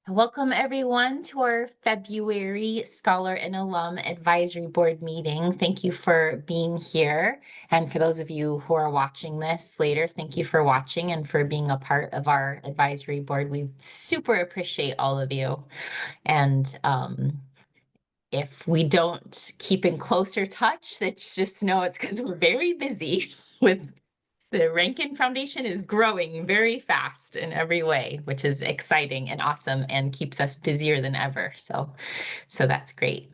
Welcome everyone to our February Scholar and Alum Advisory Board meeting. Thank you for being here. And for those of you who are watching this later, thank you for watching and for being a part of our advisory board. We super appreciate all of you. And if we don't keep in closer touch, that's just know it's because we're very busy with the Rankin Foundation is growing very fast in every way, which is exciting and awesome and keeps us busier than ever. So that's great.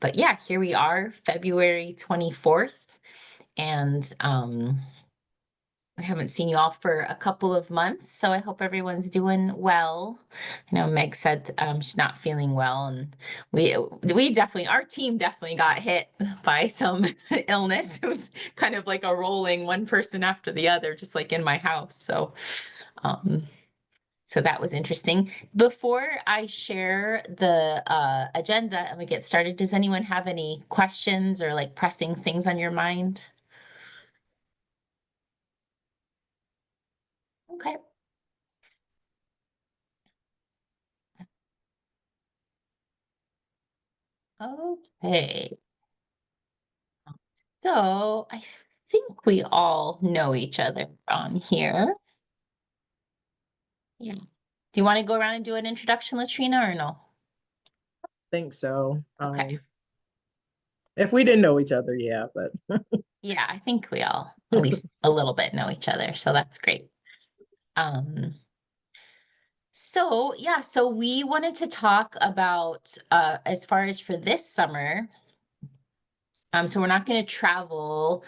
But yeah, here we are, February 24th. And I haven't seen you all for a couple of months, so I hope everyone's doing well. I know Meg said she's not feeling well, and we definitely, our team definitely got hit by some illness. It was kind of like a rolling one person after the other, just like in my house. Um, so that was interesting. Before I share the agenda and we get started, does anyone have any questions or like pressing things on your mind? Okay. Okay. So I think we all know each other on here. Yeah. Do you want to go around and do an introduction, Latrina, or no? Think so. Okay. If we didn't know each other, yeah, but Yeah, I think we all at least a little bit know each other, so that's great. Um, so yeah, so we wanted to talk about as far as for this summer. So we're not going to travel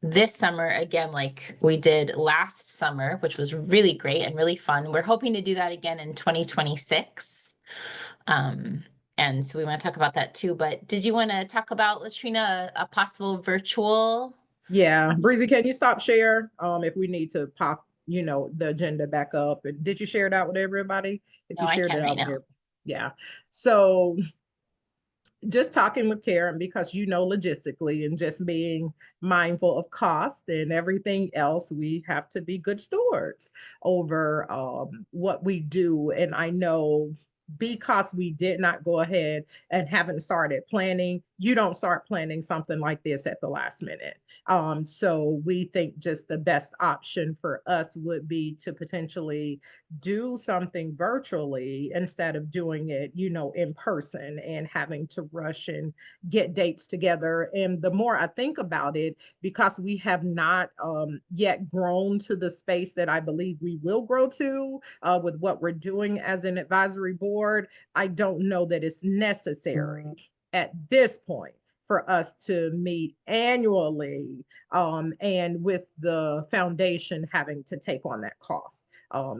this summer again like we did last summer, which was really great and really fun. We're hoping to do that again in 2026. Um, and so we want to talk about that too. But did you want to talk about, Latrina, a possible virtual? yeah. Breezy, can you stop share? If we need to pop, the agenda back up. And did you share it out with everybody? If No, you I shared can it right out with now. everybody. Yeah. So just talking with Karen because logistically and just being mindful of cost and everything else, we have to be good stewards over what we do. And I know because we did not go ahead and haven't started planning, you don't start planning something like this at the last minute. So we think just the best option for us would be to potentially do something virtually instead of doing it, in person and having to rush and get dates together. And the more I think about it, because we have not yet grown to the space that I believe we will grow to with what we're doing as an advisory board, I don't know that it's necessary at this point for us to meet annually and with the foundation having to take on that cost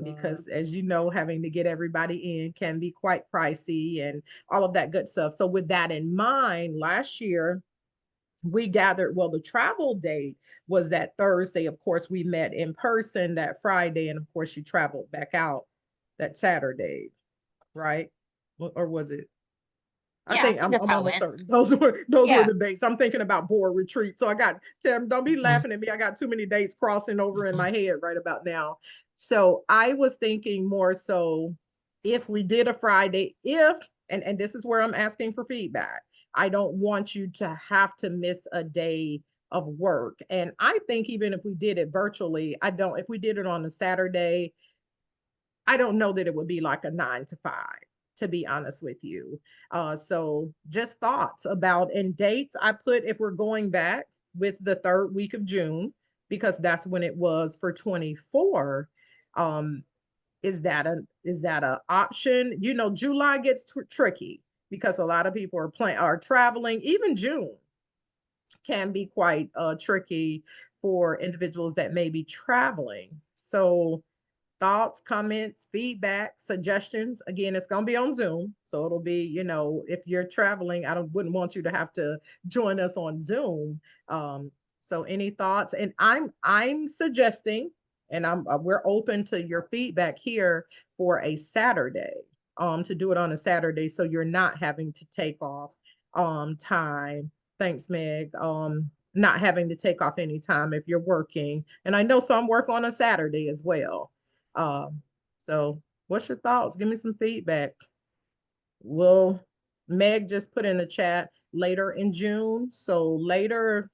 because as you know, having to get everybody in can be quite pricey and all of that good stuff. So with that in mind, last year we gathered, well, the travel date was that Thursday. Of course, we met in person that Friday, and of course, you traveled back out that Saturday, right? Or was it? I Yeah, I think think I'm, that's I'm how it almost went. certain those were Yeah. the dates. I'm thinking about board retreat. So I got Tim, don't be Mhm. laughing at me. I got too many dates crossing over in Mhm. my head right about now. So I was thinking more so if we did a Friday, if and this is where I'm asking for feedback. I don't want you to have to miss a day of work. And I think even if we did it virtually, I don't if we did it on a Saturday, I don't know that it would be like a 9 to 5, to be honest with you. So just thoughts about and dates. I put if we're going back with the third week of June, because that's when it was for 24. Um, is that a option? July gets tricky because a lot of people are traveling. Even June can be quite tricky for individuals that may be traveling. So thoughts, comments, feedback, suggestions. Again, it's going to be on Zoom. So it'll be, if you're traveling, wouldn't want you to have to join us on Zoom. So any thoughts? And I'm suggesting, and we're open to your feedback here for a Saturday, to do it on a Saturday. So you're not having to take off time. Thanks, Meg. Not having to take off any time if you're working. And I know some work on a Saturday as well. Um, so What's your thoughts? Give me some feedback. Well, Meg just put in the chat later in June. So later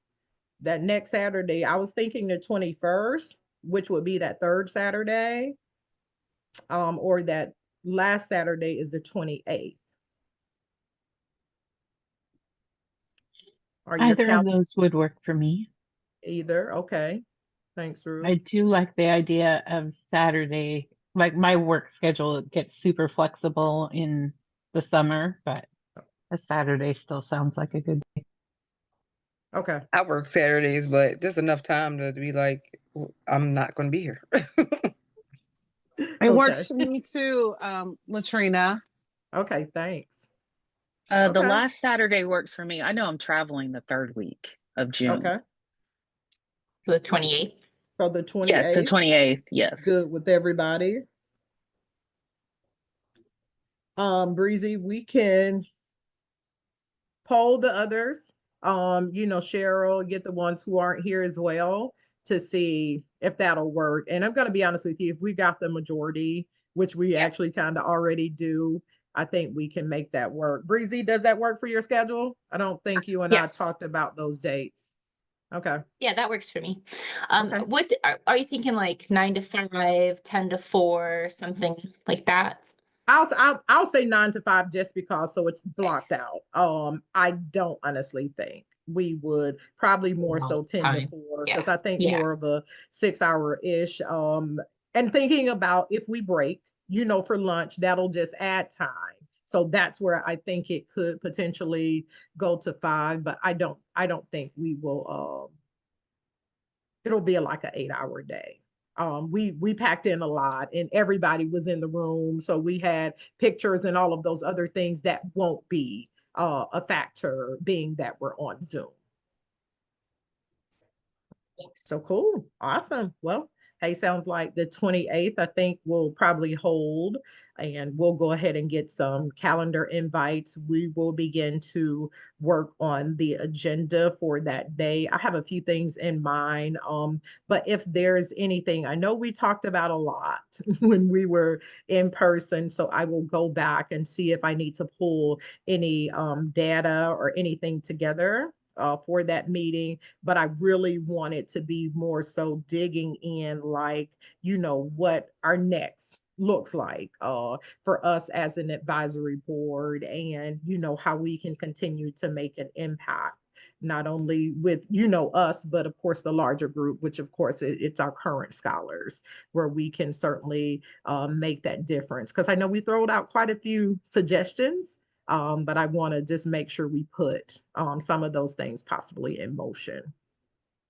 that next Saturday, I was thinking the 21st, which would be that third Saturday, or that last Saturday is the 28th. Are your Either of those would work for me. either? Okay. Thanks, I Ruth. do like the idea of Saturday. Like my work schedule gets super flexible in the summer, but a Saturday still sounds like a good day. Okay. I work Saturdays, but there's enough time to be like, I'm not going to be here. It works for me too, Latrina. Okay, thanks. The Okay. last Saturday works for me. I know I'm traveling the third week of June. Okay. So the 28th. So the 28th. Yes, the 28th. Yes. Good with everybody. Breezy, we can poll the others. Cheryl, get the ones who aren't here as well to see if that'll work. And I'm going to be honest with you, if we got the majority, which we actually kind of already do, I think we can make that work. Breezy, does that work for your schedule? I don't think you and Yes. I talked about those dates. Okay. Yeah, that works for me. Okay. What are you thinking, like 9 to 5, 10 to 4, something like that? I'll say 9 to 5 just because, so it's blocked out. I don't honestly think we would, probably more so 10 to Time. 4 Yeah. because I think Yeah. more of a 6-hour-ish. And thinking about if we break, for lunch, that'll just add time. So that's where I think it could potentially go to 5, but I don't think we will. It'll be like an 8-hour day. We packed in a lot and everybody was in the room. So we had pictures and all of those other things that won't be a factor being that we're on Zoom. Yes. So cool. Awesome. Well, hey, sounds like the 28th, I think we'll probably hold, and we'll go ahead and get some calendar invites. We will begin to work on the agenda for that day. I have a few things in mind. But if there's anything, I know we talked about a lot when we were in person, so I will go back and see if I need to pull any data or anything together for that meeting. But I really wanted to be more so digging in, like, what our next looks like for us as an advisory board, and how we can continue to make an impact, not only with us, but of course the larger group, which of course it's our current scholars, where we can certainly make that difference. Because I know we throwed out quite a few suggestions, but I want to just make sure we put some of those things possibly in motion.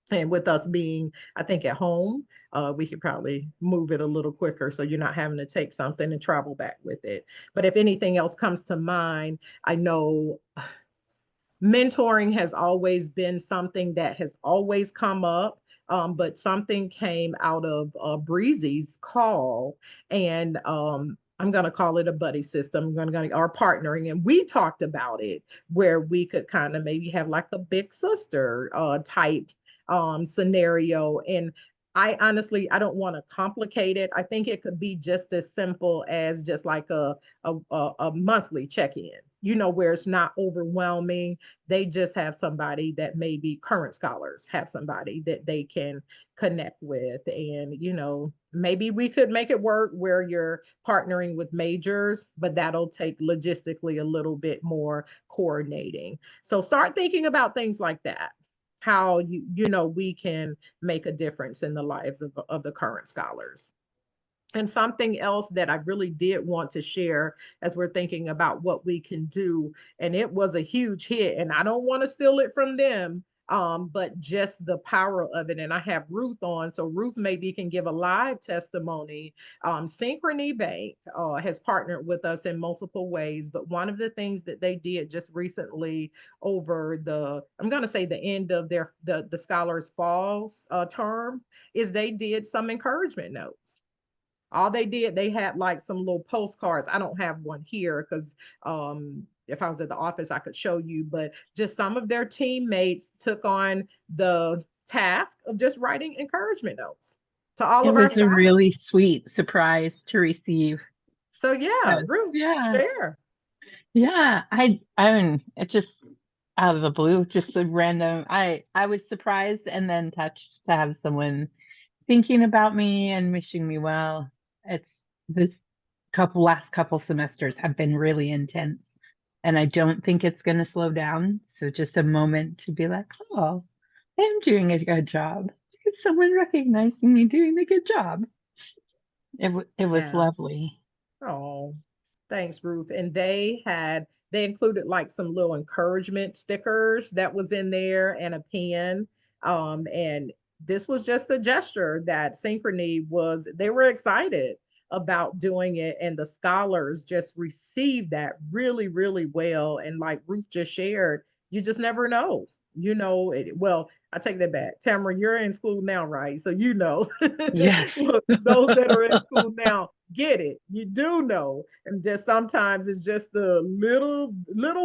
And with us being, I think, at home, we could probably move it a little quicker so you're not having to take something and travel back with it. But if anything else comes to mind, I know mentoring has always been something that has always come up. But something came out of Breezy's call, and I'm going to call it a buddy system. We're going to our partnering, and we talked about it where we could kind of maybe have like a big sister type scenario. And I honestly, I don't want to complicate it. I think it could be just as simple as just like a monthly check-in, where it's not overwhelming. They just have somebody that maybe current scholars have somebody that they can connect with. And, maybe we could make it work where you're partnering with majors, but that'll take logistically a little bit more coordinating. So start thinking about things like that, how we can make a difference in the lives of the current scholars. And something else that I really did want to share as we're thinking about what we can do, and it was a huge hit, and I don't want to steal it from them, but just the power of it. And I have Ruth on, so Ruth maybe can give a live testimony. Synchrony Bank has partnered with us in multiple ways, but one of the things that they did just recently over I'm going to say the end of the scholars' fall term, is they did some encouragement notes. All they did, they had like some little postcards. I don't have one here because if I was at the office, I could show you, but just some of their teammates took on the task of just writing encouragement notes to all of our It was a really sweet surprise to receive. So yeah, Yes. Ruth, Yeah. share. Yeah, I mean, it just out of the blue, just a random. I was surprised and then touched to have someone thinking about me and wishing me well. It's this last couple semesters have been really intense, and I don't think it's going to slow down. So just a moment to be like, oh, I'm doing a good job. Is someone recognizing me doing a good job? It was Yeah. lovely. Oh, thanks, Ruth. And they included like some little encouragement stickers that was in there and a pen. And this was just a gesture that Synchrony they were excited about doing it. And the scholars just received that really, really well. And like Ruth just shared, you just never know. Well, I take that back. Tamara, you're in school now, right? So you know. Yes. Look, those that are in school now get it. You do know. And just sometimes it's just a little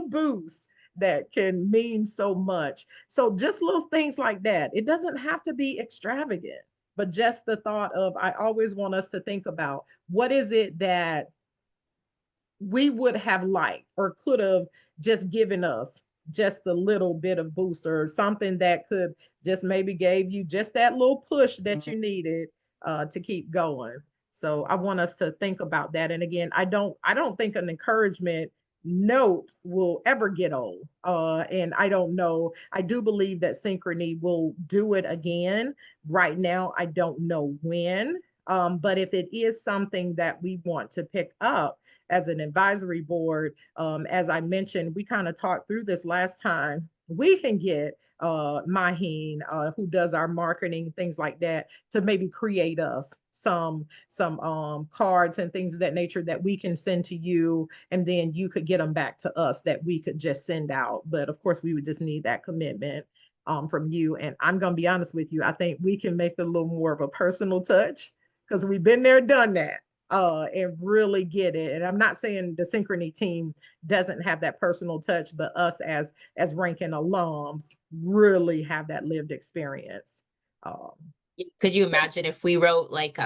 boost that can mean so much. So just little things like that. It doesn't have to be extravagant, but just the thought of, I always want us to think about what is it that we would have liked or could have just given us just a little bit of boost or something that could just maybe gave you just that little push that you needed to keep going. So I want us to think about that. And again, I don't think an encouragement note will ever get old. And I don't know. I do believe that Synchrony will do it again. Right now, I don't know when. But if it is something that we want to pick up as an advisory board, as I mentioned, we kind of talked through this last time. We can get Maheen, who does our marketing, things like that, to maybe create us some cards and things of that nature that we can send to you, and then you could get them back to us that we could just send out. But of course, we would just need that commitment from you. And I'm going to be honest with you, I think we can make it a little more of a personal touch because we've been there, done that. And really get it. And I'm not saying the Synchrony team doesn't have that personal touch, but us as Rankin alums really have that lived experience. Could you imagine if we wrote like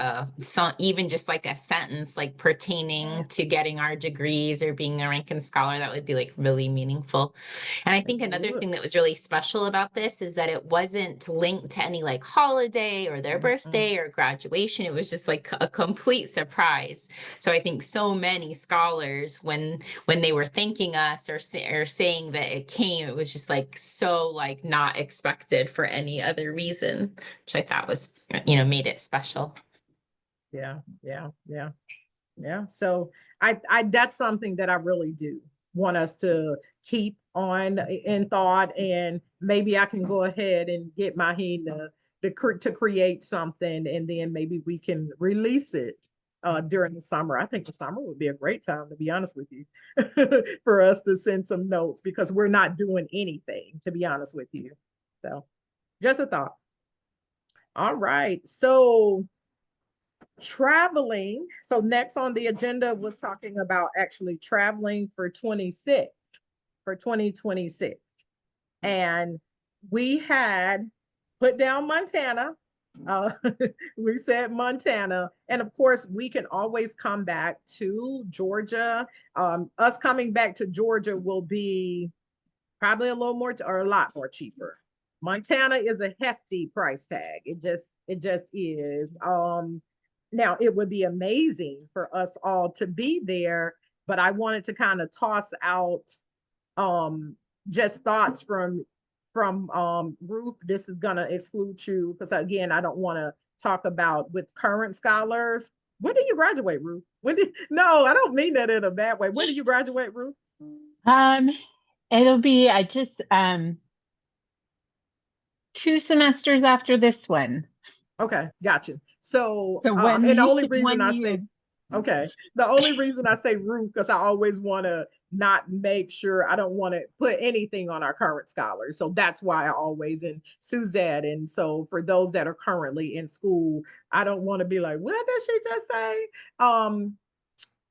even just like a sentence like pertaining to getting our degrees or being a Rankin Scholar? That would be like really meaningful. And I think another thing that was really special about this is that it wasn't linked to any like holiday or their birthday or graduation. It was just like a complete surprise. So I think so many scholars, when they were thanking us or saying that it came, it was just like so like not expected for any other reason, which I thought was, made it special. Yeah. So I that's something that I really do want us to keep on in thought, and maybe I can go ahead and get Maheen to create something, and then maybe we can release it during the summer. I think the summer would be a great time, to be honest with you, for us to send some notes, because we're not doing anything, to be honest with you. So just a thought. All right. So traveling. So next on the agenda was talking about actually traveling for 2026. And we had put down Montana. We said Montana. And of course, we can always come back to Georgia. Us coming back to Georgia will be probably a little more or a lot more cheaper. Montana is a hefty price tag. It just is. Now it would be amazing for us all to be there, but I wanted to kind of toss out just thoughts from Ruth. This is gonna exclude you because again, I don't want to talk about with current scholars. When did you graduate, Ruth? No, I don't mean that in a bad way. When did you graduate, Ruth? It'll be, I just 2 semesters after this one. Okay, gotcha. So when and the you only said reason 1 I year. say okay, the only reason I say Ruth, because I always want to not make sure, I don't want to put anything on our current scholars. So that's why I always, and Suzette. And so for those that are currently in school, I don't want to be like, what did she just say?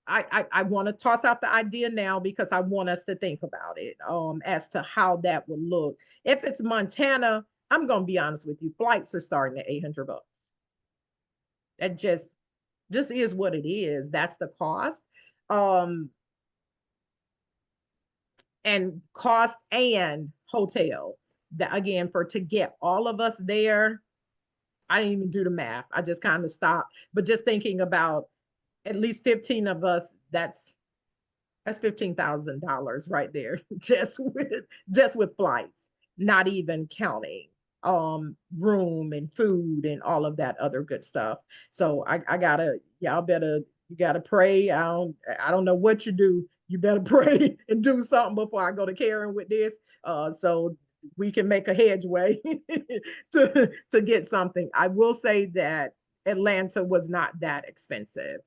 I want to toss out the idea now because I want us to think about it as to how that would look. If it's Montana, I'm going to be honest with you, flights are starting at $800. That just just is what it is. That's the cost. Um, and cost and hotel. That again, for to get all of us there, I didn't even do the math. I just kind of stopped. But just thinking about at least 15 of us, that's $15,000 right there, just with flights, not even counting room and food and all of that other good stuff. So I gotta, y'all better, you gotta pray. I don't know what you do. You better pray and do something before I go to Karen with this. So we can make a hedgeway to get something. I will say that Atlanta was not that expensive.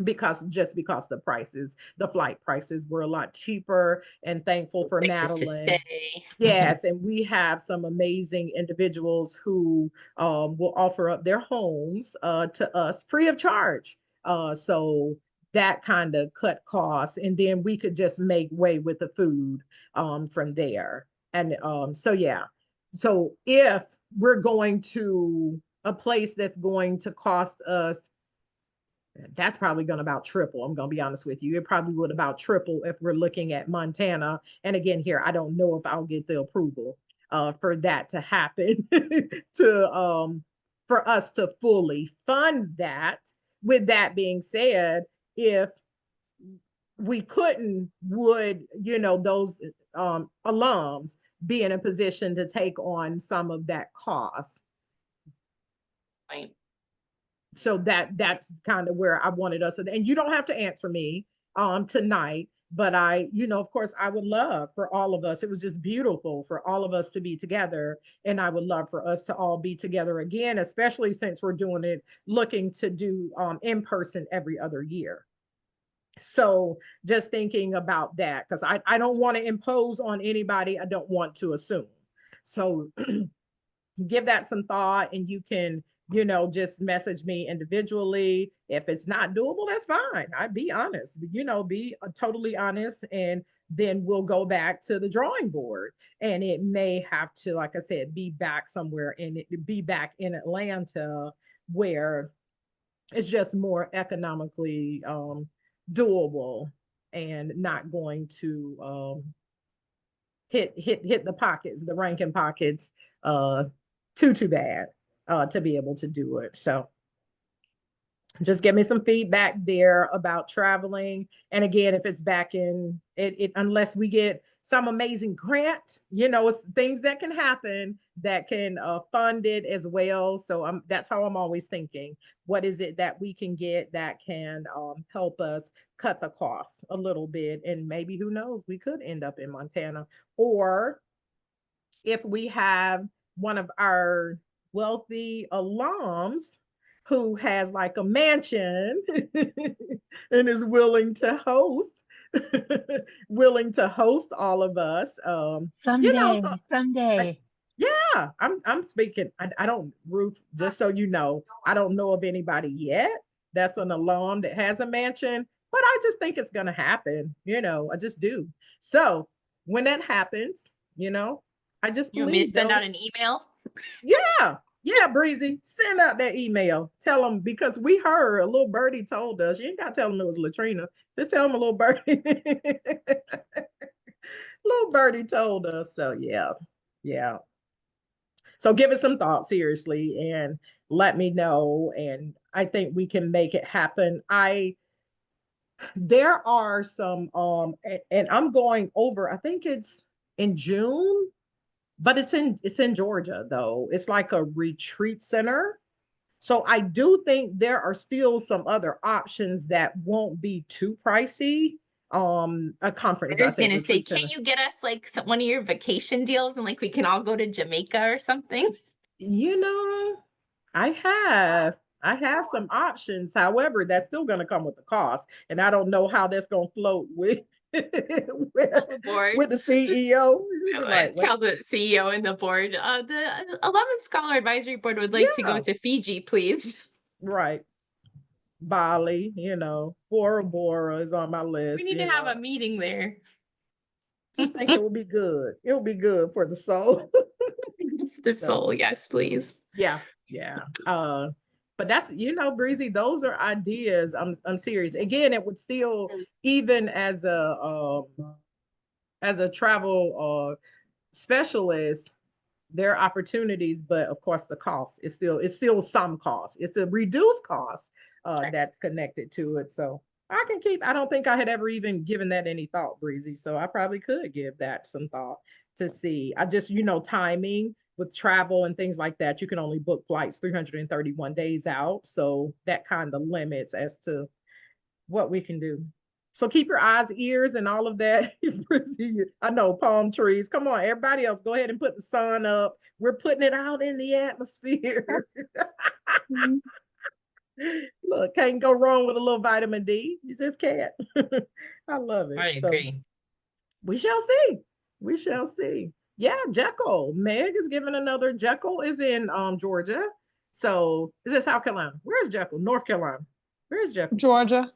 Because the flight prices were a lot cheaper, and thankful for Places to Madeline. stay. Yes, and we have some amazing individuals who will offer up their homes to us free of charge. So that kind of cut costs, and then we could just make way with the food from there. And so yeah, so if we're going to a place that's going to cost us, that's probably going to about triple. I'm going to be honest with you. It probably would about triple if we're looking at Montana. And again, here, I don't know if I'll get the approval for that to happen for us to fully fund that. With that being said, if we couldn't, would, those alums be in a position to take on some of that cost? Right. So that's kind of where I wanted us, and you don't have to answer me tonight, but of course, I would love for all of us. It was just beautiful for all of us to be together, and I would love for us to all be together again, especially since we're looking to do in person every other year. So just thinking about that, because I don't want to impose on anybody. I don't want to assume. So give that some thought, and you can, just message me individually. If it's not doable, that's fine. I'd be honest, be totally honest. And then we'll go back to the drawing board, and it may have to, like I said, be back somewhere, and be back in Atlanta where it's just more economically doable, and not going to hit the ranking pockets too bad to be able to do it. So just give me some feedback there about traveling. And again, if it's back in it, unless we get some amazing grant, it's things that can happen that can fund it as well. So that's how I'm always thinking. What is it that we can get that can help us cut the costs a little bit? And maybe, who knows, we could end up in Montana. Or if we have one of our wealthy alums who has like a mansion and is willing to host all of us. Someday, So someday. yeah, I'm speaking. I don't, Ruth, just so you know, I don't know of anybody yet that's an alum that has a mansion, but I just think it's gonna happen. I just do. So when that happens, I just You want me to believe send they'll- out an email? Yeah, Breezy, send out that email. Tell them, because we heard a little birdie told us. You ain't got to tell them it was Latrina. Just tell them a little birdie. Little birdie told us. So yeah. So give it some thought, seriously, and let me know. And I think we can make it happen. There are some and I'm going over, I think it's in June, but it's in Georgia though. It's like a retreat center. So I do think there are still some other options that won't be too pricey. A conference, I I was think, gonna say, retreat can't center. you get us like one of your vacation deals, and like we can all go to Jamaica or something? I have some options. However, that's still going to come with the cost, and I don't know how that's going to float with The board. with the CEO. He'd be like, wait, Tell the CEO and the board, the 11th Scholar Advisory Board would like to go yeah, to Fiji, please. right. Bali, Bora Bora is on my We list. need to have a meeting there. Just think it would be good. It would be good for the soul. The So, soul, yes, please. yeah. But that's, Breezy, those are ideas. I'm serious. Again, it would still, even as a travel specialist, there are opportunities, but of course the cost is still some cost. It's a reduced cost that's connected to it. So I don't think I had ever even given that any thought, Breezy. So I probably could give that some thought to see. I just, timing with travel and things like that, you can only book flights 331 days out. So that kind of limits as to what we can do. So keep your eyes, ears, and all of that. I know palm trees. Come on, everybody else, go ahead and put the sun up. We're putting it out in the atmosphere. Look, can't go wrong with a little vitamin D. You just can't. I love it. I agree. We shall see. We shall see. Yeah, Jekyll. Meg is giving another. Jekyll is in Georgia. So is it South Carolina? Where's Jekyll? North Carolina. Where's Jekyll? Georgia.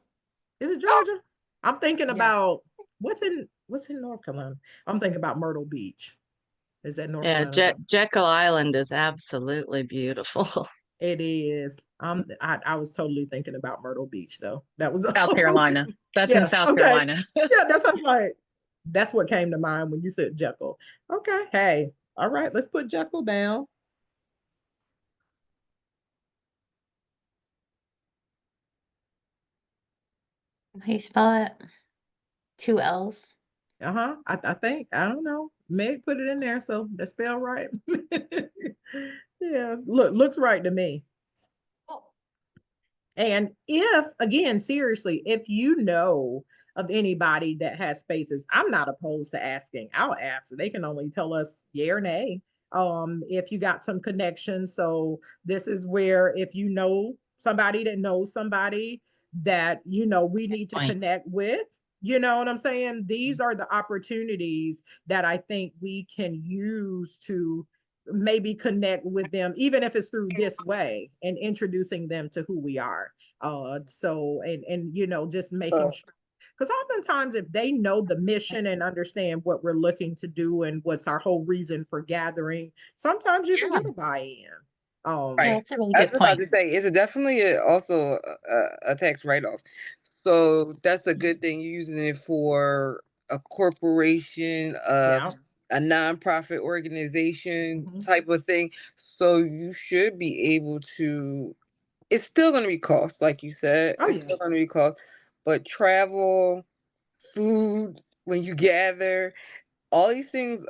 Is it Georgia? I'm thinking Yeah. about what's in North Carolina. I'm thinking about Myrtle Beach. Is that North Yeah, Carolina? Jekyll Island is absolutely beautiful. It is. I was totally thinking about Myrtle Beach though. That was South Carolina. That's Yeah, in South okay. Carolina. Yeah, that's what I was like. That's what came to mind when you said Jekyll. Okay, hey, all right, let's put Jekyll down. How you spell it? 2 L's. I think, I don't know. Meg put it in there, so that's spelled right. Yeah, looks right to me. And if, again, seriously, if you know of anybody that has spaces, I'm not opposed to asking. I'll ask. They can only tell us yay or nay. If you got some connections. So this is where if you know somebody that knows somebody that, we need to connect with, you know what I'm saying? These are the opportunities that I think we can use to maybe connect with them, even if it's through this way, and introducing them to who we are. So just making sure, because oftentimes if they know the mission and understand what we're looking to do and what's our whole reason for gathering, sometimes you can get a buy-in. Yeah, Right. that's a really I good was about point. to say, it's definitely also a tax write-off. So that's a good thing. You're using it for a corporation, Yeah. a nonprofit organization Mhm. type of thing. So you should be able to. It's still going to be cost, like you said. Oh, It's yeah. still going to be cost, but travel, food, when you gather, all these things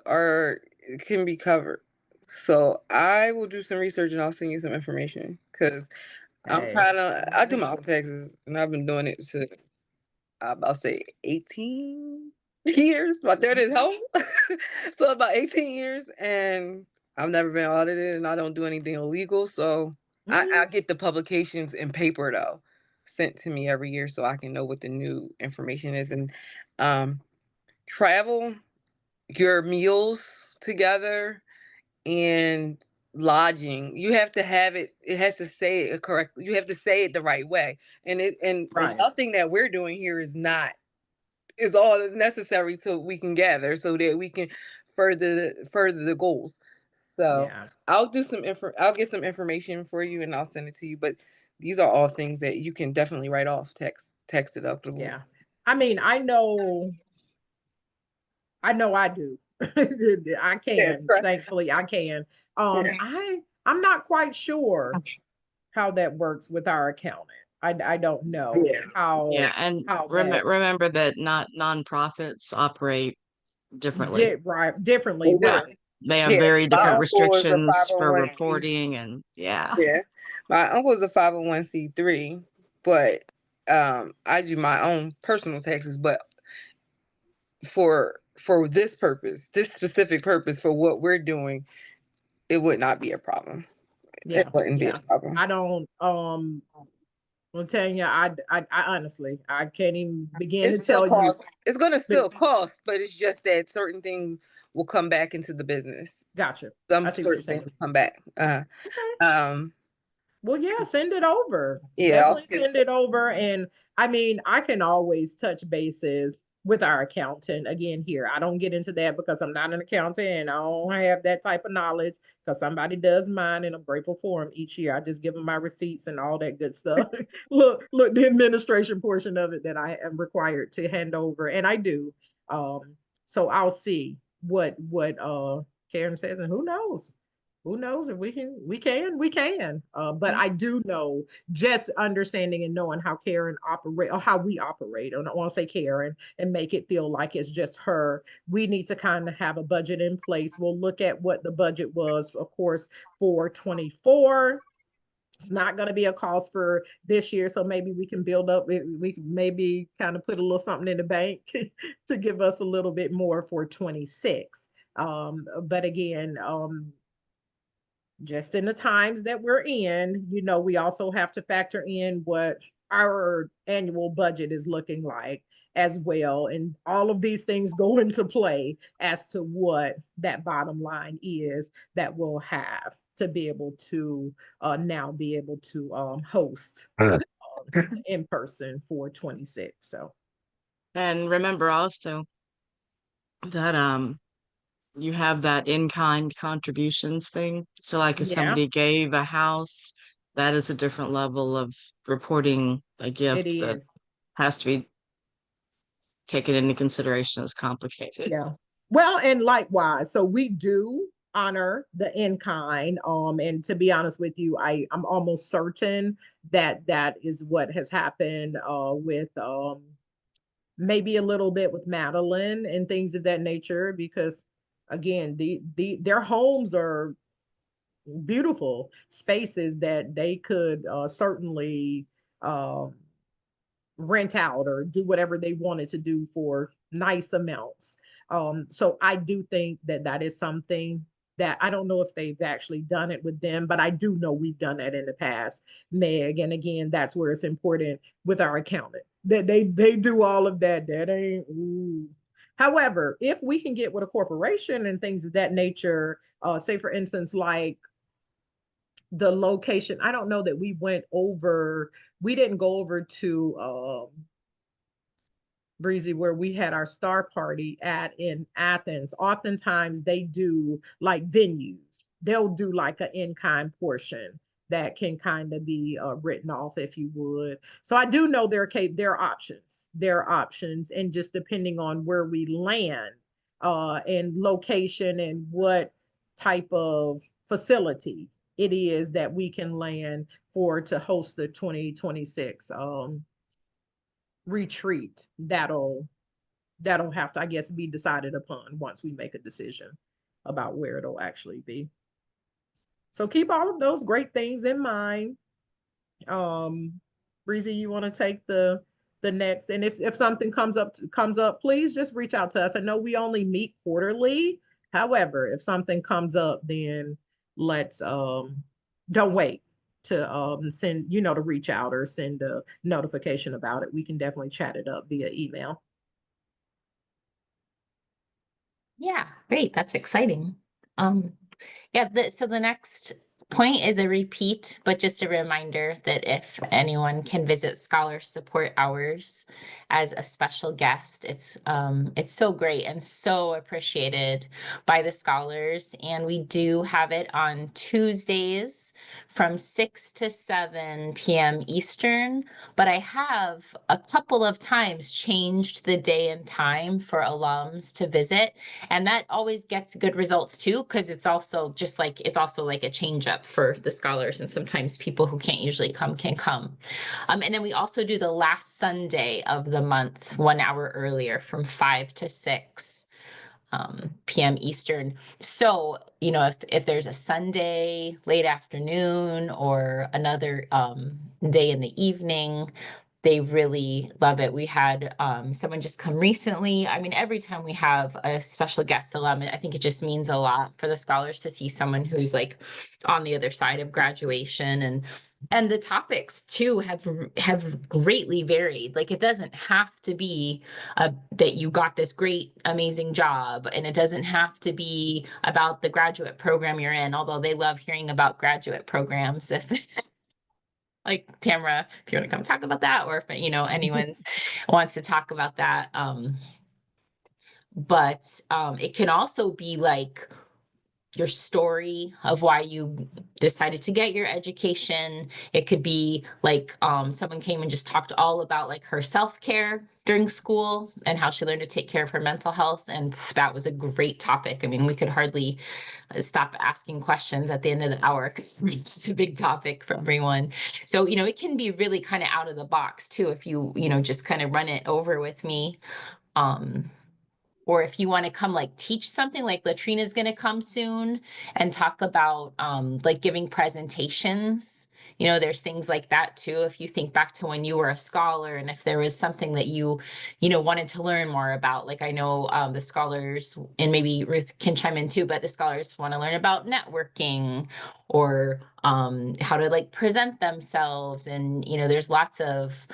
can be covered. So I will do some research and I'll send you some information because Hey. I do my own taxes and I've been doing it since I'll say 18 years. My dad is home. So about 18 years and I've never been audited and I don't do anything illegal. So I get the publications in paper though sent to me every year so I can know what the new information is. And travel, your meals together and lodging, you have to have it has to say it correctly. You have to say it the right way. And Right. nothing that we're doing here is all necessary so we can gather so that we can further the goals. So Yeah. I'll get some information for you and I'll send it to you. But these are all things that you can definitely write off tax deductible. Yeah. I mean, I know I do. I can, correct. thankfully I can. Yeah. I'm not quite sure how that works with our accountant. I don't know Yeah. Yeah, and how that remember that not nonprofits operate differently. did right differently, They do. right. They have Yeah, very my different uncle is a restrictions for 501c. reporting and yeah. Yeah, my uncle is a 501c3, but I do my own personal taxes. But for this purpose, this specific purpose for what we're doing, it would not be a problem. Yeah. It wouldn't be a Yeah. problem. I don't I'm telling you, I honestly I can't even begin to It's still tell you. cost. It's gonna But still cost, but it's just that certain things will come back into the business. gotcha. Some I see what you're certain things saying. will come back. Okay. Well, yeah, send it over. Yeah, Definitely send it over. And I mean, I can always touch bases with our accountant again here. I don't get into that because I'm not an accountant and I don't have that type of knowledge because somebody does mine and I'm grateful for them each year. I just give them my receipts and all that good stuff. look, the administration portion of it that I am required to hand over, and I do. So I'll see what Karen says, and who knows? Who knows if we can. But I do know, just understanding and knowing how Karen operate or how we operate. I don't want to say Karen and make it feel like it's just her. We need to kind of have a budget in place. We'll look at what the budget was, of course, for 24. It's not going to be a cost for this year, so maybe we can build up. We can maybe kind of put a little something in the bank to give us a little bit more for 26. But again, just in the times that we're in, we also have to factor in what our annual budget is looking like as well. And all of these things go into play as to what that bottom line is that we'll have to be able to now be able to host in person for 26. So, And remember also that you have that in-kind contributions thing. So like if yeah, somebody gave a house, that is a different level of reporting a it gift that is. has to be taken into consideration as complicated. Yeah. Well, and likewise, so we do honor the in-kind. And to be honest with you, I'm almost certain that that is what has happened with maybe a little bit with Madeline and things of that nature, because again, their homes are beautiful spaces that they could certainly rent out or do whatever they wanted to do for nice amounts. So I do think that that is something that I don't know if they've actually done it with them, but I do know we've done that in the past, Meg. And again, that's where it's important with our accountant that they do all of that. That ain't. Ooh. However, if we can get with a corporation and things of that nature, say for instance, like the location, I don't know that we didn't go over to Breezy, where we had our star party at in Athens. Oftentimes they do like venues. They'll do like an in-kind portion that can kind of be written off, if you would. So I do know there are options. There are options, and just depending on where we land and location and what type of facility it is that we can land for to host the 2026 retreat, that'll have to, I guess, be decided upon once we make a decision about where it'll actually be. So keep all of those great things in mind. Breezy, you want to take the next, and if something comes up, please just reach out to us. I know we only meet quarterly. However, if something comes up, then let's don't wait to send, to reach out or send a notification about it. We can definitely chat it up via email. Yeah, great. That's exciting. Yeah, so the next point is a repeat, but just a reminder that if anyone can visit Scholar Support Hours as a special guest, it's so great and so appreciated by the scholars. And we do have it on Tuesdays from 6 to 7 p.m. Eastern, but I have a couple of times changed the day and time for alums to visit. And that always gets good results too, because it's also like a change up for the scholars. And sometimes people who can't usually come can come. And then we also do the last Sunday of the month, 1 hour earlier from 5 to 6 p.m. Eastern. So, if there's a Sunday late afternoon or another day in the evening, they really love it. We had someone just come recently. I mean, every time we have a special guest alum, I think it just means a lot for the scholars to see someone who's like on the other side of graduation, and the topics too have greatly varied. Like, it doesn't have to be that you got this great, amazing job, and it doesn't have to be about the graduate program you're in, although they love hearing about graduate programs if like Tamara, if you want to come talk about that, or if, anyone wants to talk about that. But it can also be like your story of why you decided to get your education. It could be like someone came and just talked all about like her self-care during school and how she learned to take care of her mental health. And that was a great topic. I mean, we could hardly stop asking questions at the end of the hour because it's a big topic for everyone. So, it can be really kind of out of the box too, if you, just kind of run it over with me. Or if you want to come like teach something, like Latrina's going to come soon and talk about like giving presentations. There's things like that too. If you think back to when you were a scholar and if there was something that you wanted to learn more about, like I know the scholars, and maybe Ruth can chime in too, but the scholars want to learn about networking or how to like present themselves. And, there's lots of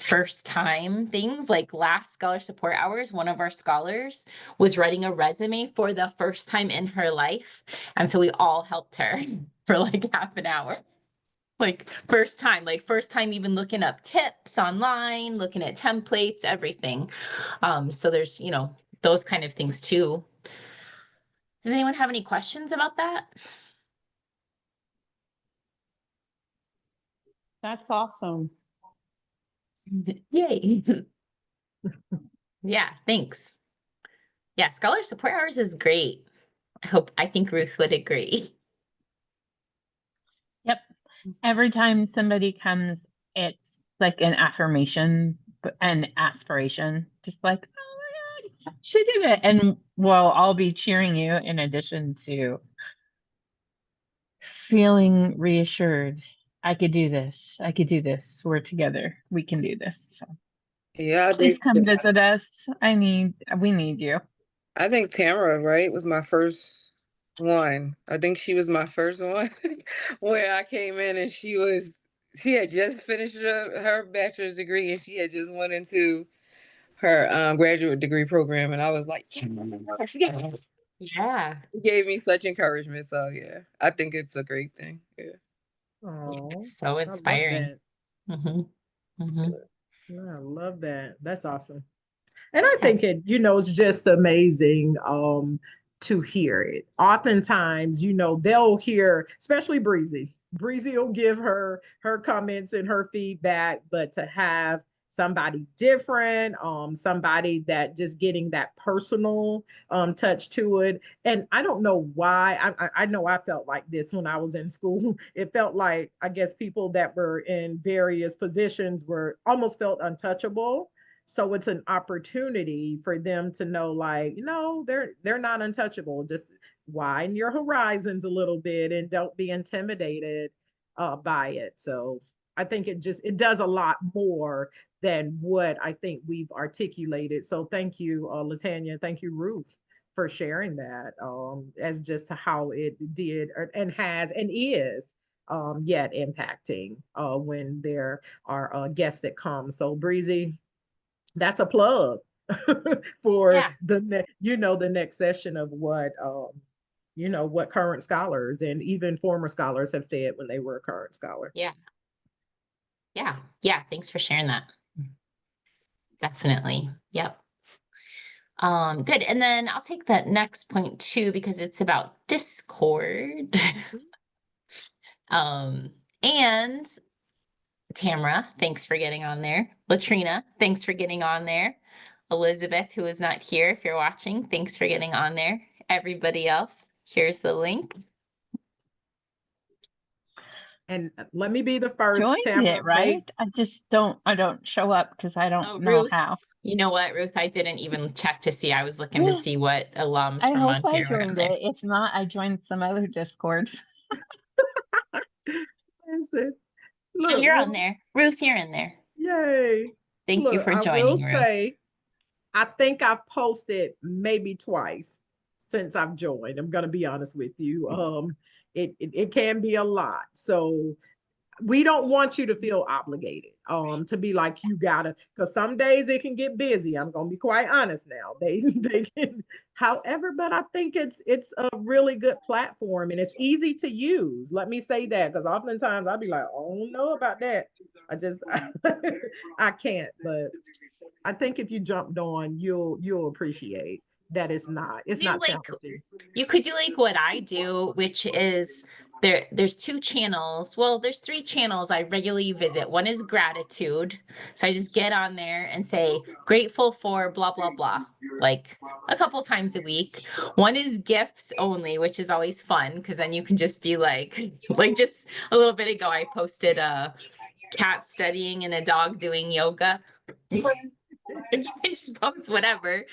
first time things. Like last Scholar Support Hours, one of our scholars was writing a resume for the first time in her life. And so we all helped her for like half an hour. Like first time even looking up tips online, looking at templates, everything. So there's, those kind of things too. Does anyone have any questions about that? That's awesome. Yay. Yeah, thanks. Yeah, Scholar Support Hours is great. I think Ruth would agree. Yep. Every time somebody comes, it's like an affirmation and aspiration. Just like, oh my God, she did it. And well, I'll be cheering you in addition to feeling reassured. I could do this. I could do this. We're together. We can do this. So Yeah, I please think come visit us. We need you. I think Tamara, right, was my first one. I think she was my first one where I came in and she had just finished her bachelor's degree and she had just went into her graduate degree program, and I was like, yes. Yeah. It gave me such encouragement. So yeah, I think it's a great thing. Yeah. Oh, It's so I love inspiring. that. Mm-hmm. I love that. That's awesome. And I Yeah. think it's just amazing to hear it. Oftentimes, they'll hear, especially Breezy. Breezy will give her comments and her feedback, but to have somebody different, somebody that just getting that personal touch to it. And I don't know why. I know I felt like this when I was in school. It felt like, I guess, people that were in various positions were almost felt untouchable. So it's an opportunity for them to know, like, they're not untouchable. Just widen your horizons a little bit and don't be intimidated by it. So I think it does a lot more than what I think we've articulated. So thank you, Latanya. Thank you, Ruth, for sharing that as just how it did and has and is yet impacting when there are guests that come. So Breezy, that's a plug for the next session of what current scholars and even former scholars have said when they were a current scholar. Yeah. Thanks for sharing that. Definitely. Yep. Good. And then I'll take that next point too, because it's about Discord. And Tamara, thanks for getting on there. Latrina, thanks for getting on there. Elizabeth, who is not here, if you're watching, thanks for getting on there. Everybody else, here's the link. And let me be the first. Joined Tamara, it, right? I don't show up because I don't know Ruth, how. You know what, Ruth? I didn't even check to see. I was looking to see what alums I from hope I Montpelier were on joined there. it. If not, I joined some other Discord. Listen, Yeah, look, you're on there. Ruth, you're in there. Yay. Thank you Look, for I will joining, Ruth. say, I think I've posted maybe twice since I've joined. I'm gonna be honest with you. It can be a lot. So we don't want you to feel obligated to be like you gotta, because some days it can get busy. I'm gonna be quite honest now. They can, however, but I think it's a really good platform and it's easy to use. Let me say that, because oftentimes I'll be like, oh, I don't know about that. I just I can't, but I think if you jumped on, you'll appreciate that it's not Do like challenging. you could do like what I do, which is there's two channels. Well, there's three channels I regularly visit. One is gratitude. So I just get on there and say grateful for blah blah blah, like a couple times a week. One is gifts only, which is always fun because then you can just be like just a little bit ago I posted a cat studying and a dog doing yoga. You can just post whatever.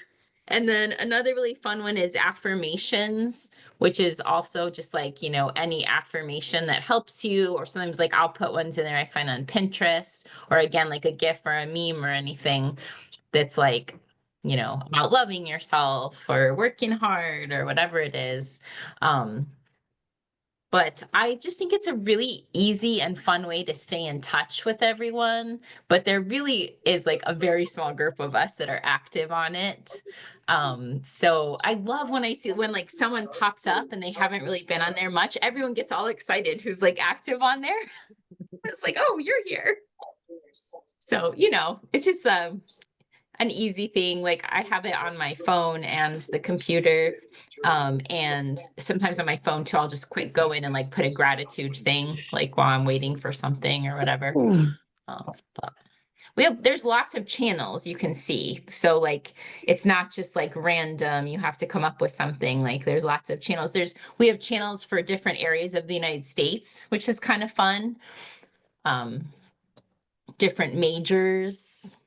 And then another really fun one is affirmations, which is also just like, any affirmation that helps you, or sometimes like I'll put ones in there I find on Pinterest, or again, like a GIF or a meme or anything that's like, about loving yourself or working hard or whatever it is. But I just think it's a really easy and fun way to stay in touch with everyone. But there really is like a very small group of us that are active on it. So I love when I see when like someone pops up and they haven't really been on there much, everyone gets all excited who's like active on there. It's like, oh, you're here. So, it's just an easy thing. Like I have it on my phone and the computer. And sometimes on my phone too, I'll just quick go in and like put a gratitude thing, like while I'm waiting for something or whatever. But there's lots of channels you can see. So like, it's not just like random, you have to come up with something. Like there's lots of channels. We have channels for different areas of the United States, which is kind of fun. Different majors.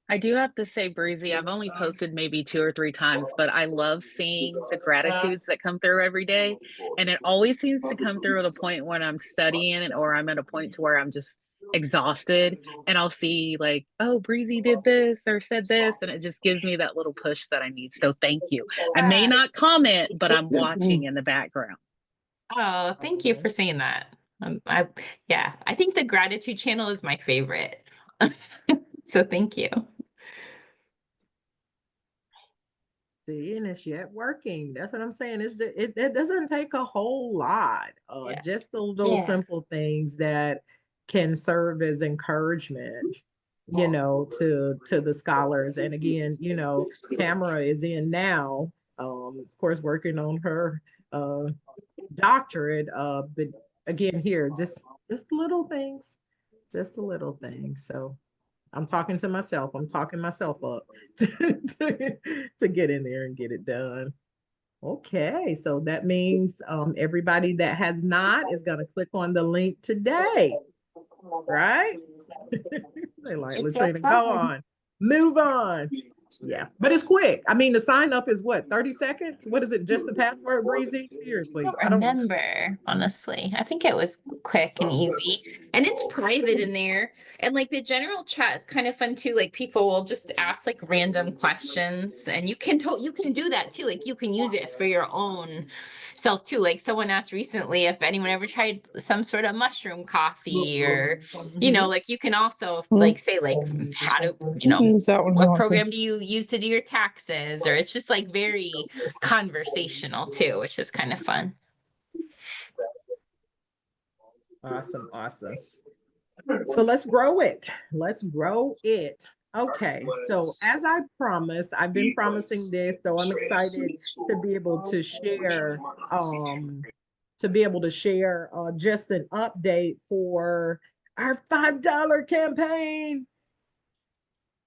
I do have to say, Breezy, I've only posted maybe 2 or 3 times, but I love seeing the gratitudes that come through every day. And it always seems to come through at a point when I'm studying it, or I'm at a point to where I'm just exhausted, and I'll see like, oh, Breezy did this or said this, and it just gives me that little push that I need. So thank you. I may not comment, but I'm watching in the background. Oh, thank you for saying that. I think the gratitude channel is my favorite. So thank you. See, and it's yet working. That's what I'm saying. It's just, it doesn't take a whole lot. Yeah. Just those Yeah. simple things that can serve as encouragement, to the scholars. And again, Tamara is in now, of course, working on her doctorate. But again, here, just little things, just a little thing. So I'm talking to myself. I'm talking myself up to get in there and get it done. Okay, so that means everybody that has not is going to click on the link today, right? They like, It's Latrina, so go fun. on, move on. Yeah, but it's quick. I mean, the sign up is what, 30 seconds? What is it? Just the password, Breezy? Seriously, I don't remember, honestly. I think it was quick and easy. And it's private in there. And like the general chat is kind of fun too. Like people will just ask like random questions, and you can do that too. Like you can use it for your own self too. Like someone asked recently if anyone ever tried some sort of mushroom coffee, or like you can also like say like how to, what program do you use to do your taxes? Or it's just like very conversational too, which is kind of fun. Awesome, awesome. So let's grow it. Let's grow it. Okay, so as I promised, I've been promising this, so I'm excited to be able to share just an update for our $5 campaign.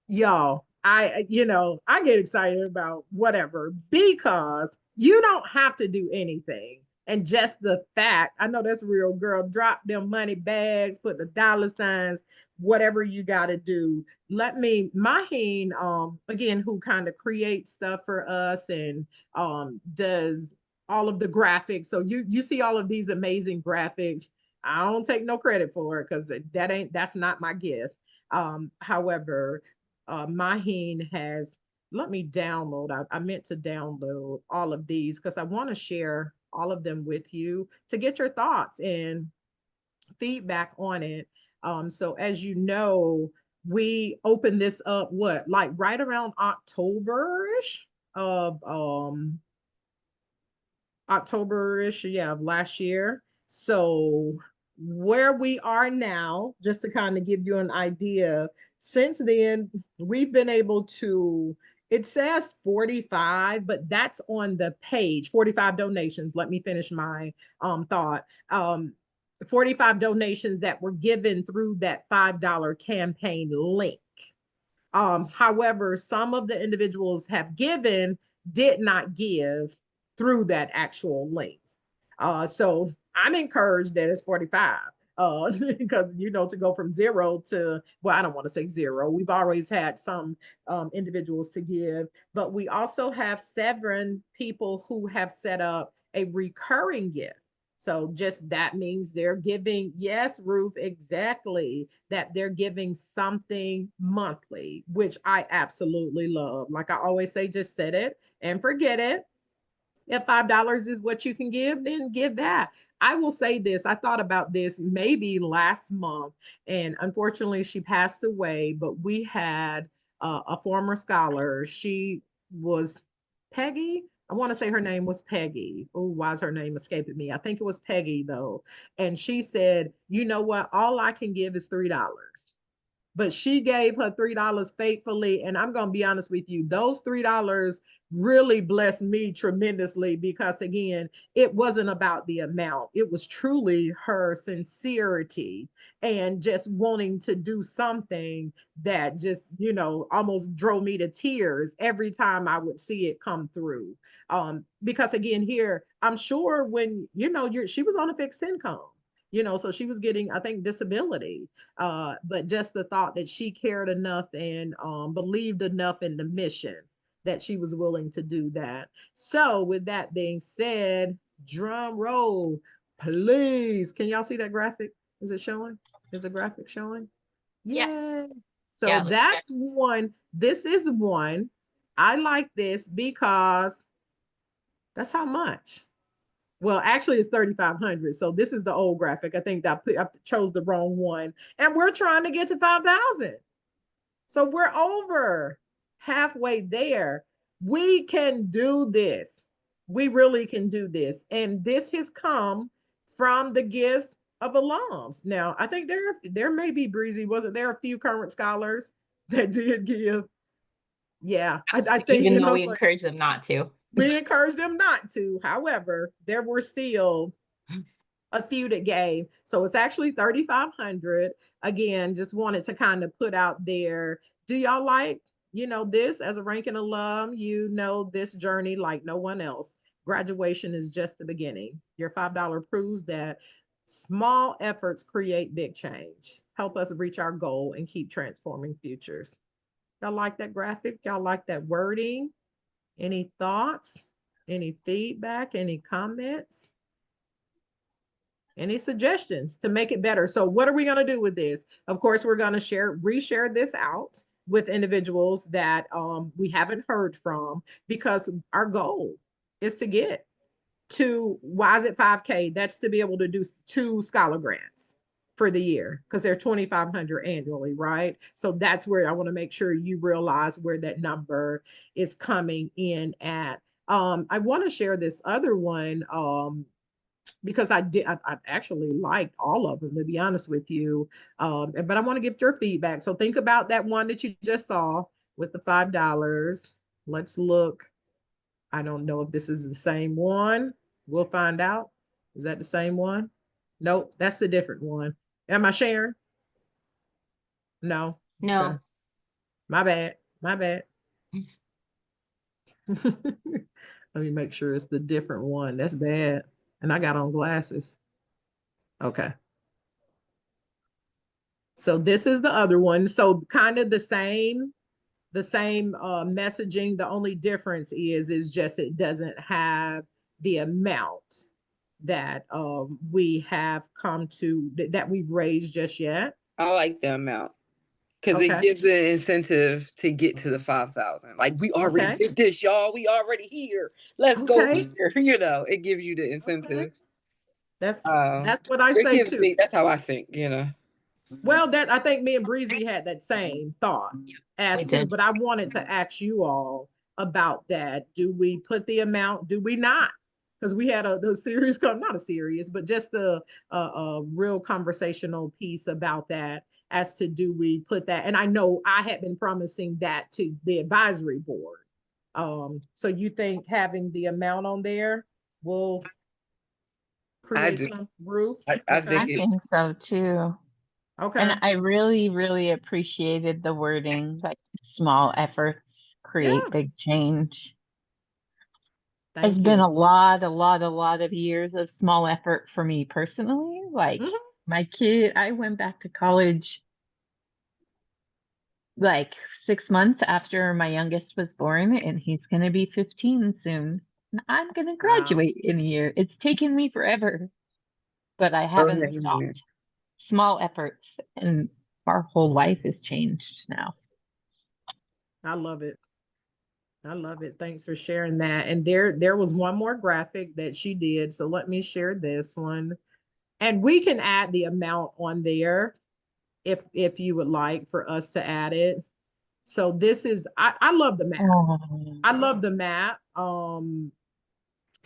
Y'all, I get excited about whatever, because you don't have to do anything. And just the fact, I know that's real, girl, drop them money bags, put the dollar signs, whatever you got to do. Maheen, again, who kind of creates stuff for us and does all of the graphics. So you see all of these amazing graphics. I don't take no credit for it because that's not my gift. However, Maheen has, let me download. I meant to download all of these because I want to share all of them with you to get your thoughts and feedback on it. So as you know, we opened this up like right around October-ish of of last year. So where we are now, just to kind of give you an idea, since then we've been able to, it says 45, but that's on the page, 45 donations. Let me finish my thought. 45 donations that were given through that $5 campaign link. However, some of the individuals have given, did not give through that actual link. So I'm encouraged that it's 45. Because to go from 0 to, well, I don't want to say 0. We've always had some individuals to give, but we also have 7 people who have set up a recurring gift. So just that means they're giving, yes, Ruth, exactly, that they're giving something monthly, which I absolutely love. Like I always say, just set it and forget it. If $5 is what you can give, then give that. I will say this. I thought about this maybe last month, and unfortunately she passed away, but we had a former scholar. She was Peggy. I want to say her name was Peggy. Oh, why is her name escaping me? I think it was Peggy though. And she said, you know what? All I can give is $3. But she gave her $3 faithfully. And I'm going to be honest with you, those $3 really blessed me tremendously because, again, it wasn't about the amount. It was truly her sincerity and just wanting to do something that just, almost drove me to tears every time I would see it come through. Because, again, here, I'm sure when, she was on a fixed income. So she was getting, I think, disability. But just the thought that she cared enough and believed enough in the mission that she was willing to do that. So with that being said, drum roll, please. Can y'all see that graphic? Is it showing? Is the graphic showing? Yes. Yay. So Yeah, it looks that's good. one. This is one. I like this because that's how much. Well, actually, it's 3,500. So this is the old graphic. I think I chose the wrong one. And we're trying to get to 5,000. So we're over halfway there. We can do this. We really can do this. And this has come from the gifts of alums. Now, I think there may be, Breezy, wasn't there a few current scholars that did give? Yeah, I think, Even though we encourage them not to. we encourage them not to. However, there were still a few that gave. So it's actually 3,500. Again, just wanted to kind of put out there. Do y'all like, this as a Rankin alum, this journey like no one else. Graduation is just the beginning. Your $5 proves that small efforts create big change. Help us reach our goal and keep transforming futures. Y'all like that graphic? Y'all like that wording? Any thoughts? Any feedback? Any comments? Any suggestions to make it better? So what are we going to do with this? Of course, we're going to reshare this out with individuals that we haven't heard from, because our goal is to get to, why is it 5K? That's to be able to do 2 scholar grants for the year, because they're 2,500 annually, right? So that's where I want to make sure you realize where that number is coming in at. I want to share this other one because I actually liked all of them, to be honest with you. But I want to get your feedback. So think about that one that you just saw with the $5. Let's look. I don't know if this is the same one. We'll find out. Is that the same one? Nope, that's a different one. Am I sharing? No. No. Okay. My bad. My bad. Let me make sure it's the different one. That's bad. And I got on glasses. Okay. So this is the other one. So kind of the same messaging. The only difference is just it doesn't have the amount that we have come to that we've raised just yet. I like the amount. because it Okay. gives an incentive to get to the 5,000. Like, we already Okay. did this, y'all. We already here. Let's go Okay. here. You know, it gives you the incentive. That's Um, what I it say gives too. me. That's how I think. You know. Well, that I think me and Breezy had that same thought as we to, did. but I wanted to ask you all about that. Do we put the amount? Do we not? Because we had a series, not a series, but just a real conversational piece about that as to do we put that? And I know I had been promising that to the advisory board. So you think having the amount on there will create do. some roof? I I think it. think so too. Okay. And I really, really appreciated the wording, like small efforts create Yeah. big change. Thank It's been you. a lot of years of small effort for me personally. Like Mhm. my kid, I went back to college like 6 months after my youngest was born, and he's gonna be 15 soon. And I'm gonna graduate in a year. It's taken me forever, but I haven't Amazing. stopped. Small efforts, and our whole life has changed now. I love it. I love it. Thanks for sharing that. And there was one more graphic that she did. So let me share this one. And we can add the amount on there if you would like for us to add it. So this is I love the map. I love the map.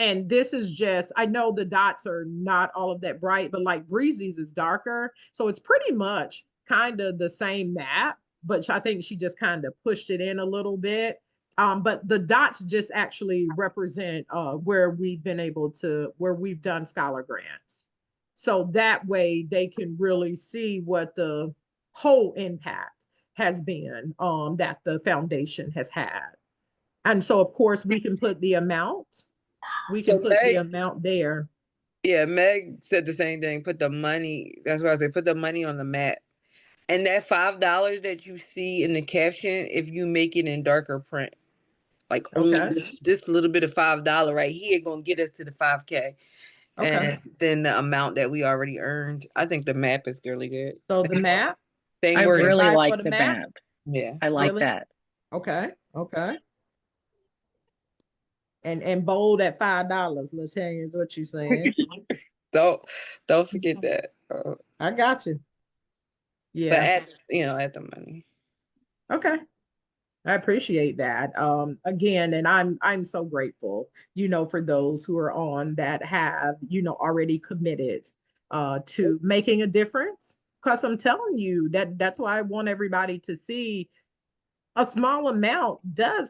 And this is just, I know the dots are not all of that bright, but like Breezy's is darker. So it's pretty much kind of the same map, but I think she just kind of pushed it in a little bit. But the dots just actually represent where we've been able to, where we've done scholar grants. So that way they can really see what the whole impact has been that the foundation has had. And so, of course, we can put the amount. We So can put the Meg, amount there. yeah, Meg said the same thing. Put the money. That's why I said put the money on the map. And that $5 that you see in the caption, if you make it in darker print, like only Okay. this little bit of $5 right here, gonna get us to the 5K. Okay. And then the amount that we already earned. I think the map is really good. So the map, Same I word. really Everybody for like the the map? map. Yeah. I like Really? that. Okay. Okay. And bold at $5, Latanya, is what you saying. Don't forget that. I got you. But Yeah. add the money. Okay. I appreciate that. Again, and I'm so grateful, for those who are on that have, already committed to making a difference. Because I'm telling you that's why I want everybody to see a small amount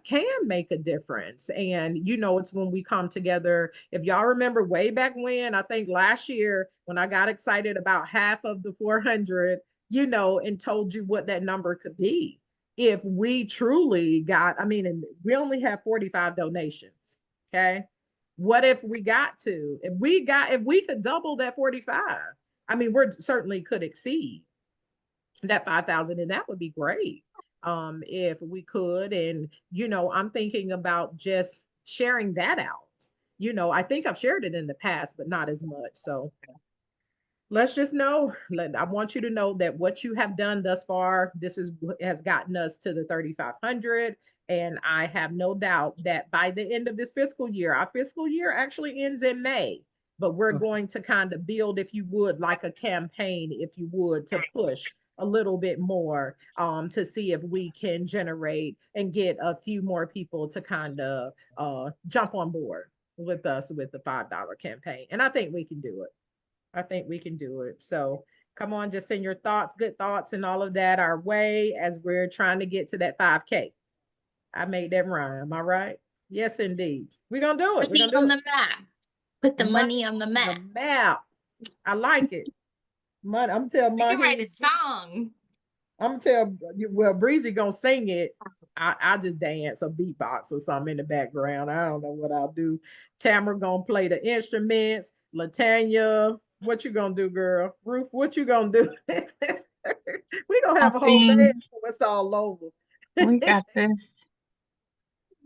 can make a difference. And it's when we come together. If y'all remember way back when, I think last year when I got excited about half of the 400, and told you what that number could be. If we truly got, and we only have 45 donations. Okay. What if we if we could double that 45, we're certainly could exceed that 5,000, and that would be great if we could. And I'm thinking about just sharing that out. I think I've shared it in the past, but not as much. So let's just know, I want you to know that what you have done thus far, this is what has gotten us to the 3,500. And I have no doubt that by the end of this fiscal year, our fiscal year actually ends in May, but we're going to kind of build, if you would, like a campaign, if you would, to push a little bit more to see if we can generate and get a few more people to kind of jump on board with us with the $5 campaign. And I think we can do it. I think we can do it. So come on, just send your thoughts, good thoughts, and all of that our way as we're trying to get to that 5K. I made that rhyme. All right. Yes, indeed. We're gonna do it. We're Money gonna on do the map. Put the money on the it. map. The map. I like it. Money. I'm telling We can write money. a song. I'm telling, well, Breezy gonna sing it. I just dance or beatbox or something in the background. I don't know what I'll do. Tamara gonna play the instruments. Latanya, what you gonna do, girl? Ruth, what you gonna do? We gonna have a whole band Nothing. before it's all over. We got this.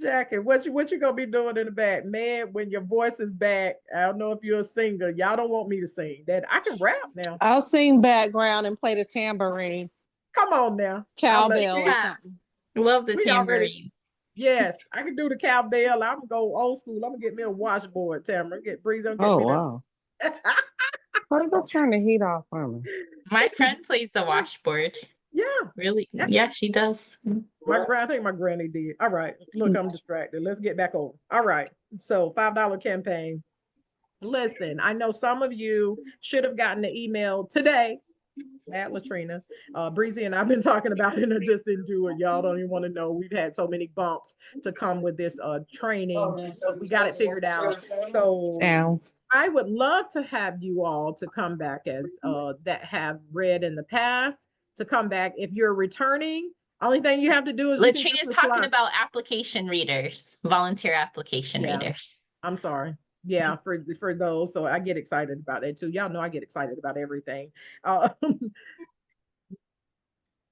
Jackie, what you gonna be doing in the back? Man, when your voice is back, I don't know if you're a singer. Y'all don't want me to sing. That I can rap now. I'll sing background and play the tambourine. Come on now. Cowbell or Yeah. something. Love the We already- tambourine. Yes, I can do the cowbell. I'm gonna go old school. I'm gonna get me a washboard, Tamara. Get Breeze on. Oh, wow. Why go turn the heat off on me? My friend plays the washboard. Yeah, Really? Yeah. Yeah, she does. I think my granny did. All right, look, I'm distracted. Let's get back over. All right, so $5 campaign. Listen, I know some of you should have gotten the email today at Latrina. Breezy and I've been talking about it and I just didn't do it. Y'all don't even want to know. We've had so many bumps to come with this training. But we got it figured out. So Ow. I would love to have you all to come back as that have read in the past to come back. If you're returning, only thing you have to do is you can Latrina's just talking reply. about application readers, volunteer application Yeah. readers. I'm sorry. Yeah, for those. So I get excited about that too. Y'all know I get excited about everything.